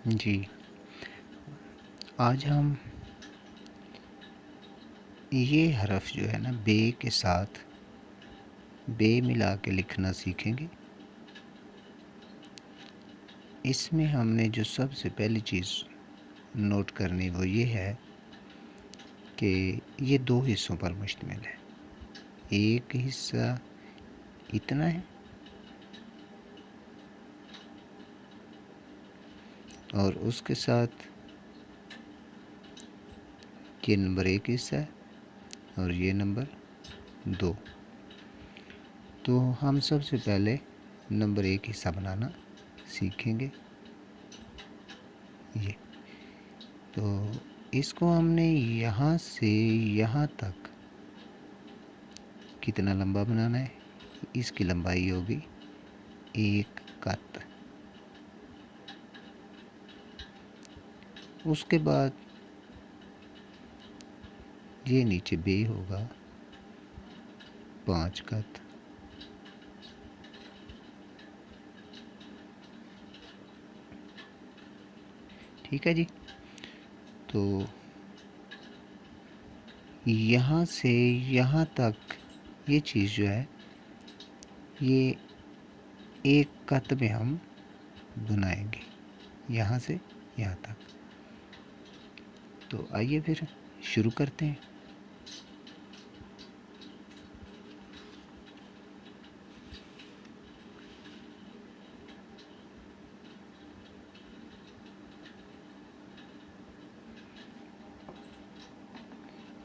جی، آج ہم یہ حرف جو ہے نا بے کے ساتھ بے ملا کے لکھنا سیکھیں گے۔ اس میں ہم نے جو سب سے پہلی چیز نوٹ کرنی وہ یہ ہے کہ یہ دو حصوں پر مشتمل ہے۔ ایک حصہ اتنا ہے اور اس کے ساتھ یہ نمبر 1 حصہ ہے اور یہ نمبر 2۔ تو ہم سب سے پہلے نمبر 1 حصہ بنانا سیکھیں گے۔ یہ تو اس کو ہم نے یہاں سے یہاں تک کتنا لمبا بنانا ہے؟ اس کی لمبائی ہوگی 1 قط۔ اس کے بعد یہ نیچے بے ہوگا 5 قط۔ ٹھیک ہے جی، تو یہاں سے یہاں تک یہ چیز جو ہے یہ 1 قط میں ہم بنائیں گے، یہاں سے یہاں تک۔ تو آئیے پھر شروع کرتے ہیں۔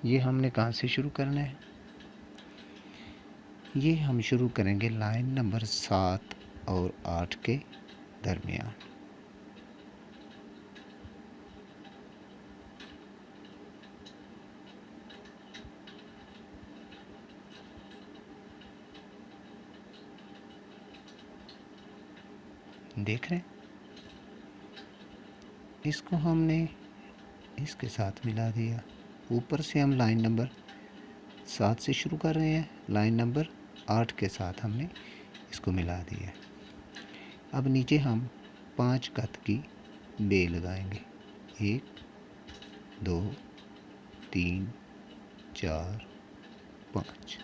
یہ ہم نے کہاں سے شروع کرنا ہے؟ یہ ہم شروع کریں گے لائن نمبر 7 اور 8 کے درمیان۔ دیکھ رہے ہیں؟ اس کو ہم نے اس کے ساتھ ملا دیا۔ اوپر سے ہم لائن نمبر 7 سے شروع کر رہے ہیں، لائن نمبر 8 کے ساتھ ہم نے اس کو ملا دیا۔ اب نیچے ہم 5 قط کی بے لگائیں گے۔ 1 2 3 4 5۔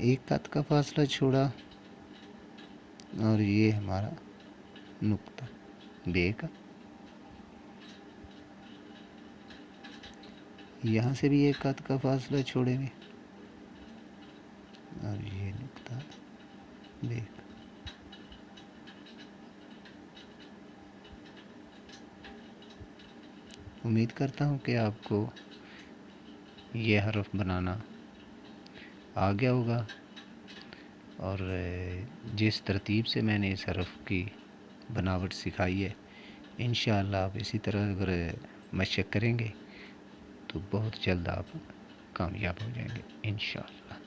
ایک قط کا فاصلہ چھوڑا اور یہ ہمارا نقطہ بے کا۔ یہاں سے بھی ایک قط کا فاصلہ چھوڑیں گے اور یہ نقطہ بے کا۔ امید کرتا ہوں کہ آپ کو یہ حرف بنانا آ گیا ہوگا، اور جس ترتیب سے میں نے اس حرف کی بناوٹ سکھائی ہے انشاءاللہ آپ اسی طرح اگر مشق کریں گے تو بہت جلد آپ کامیاب ہو جائیں گے انشاءاللہ۔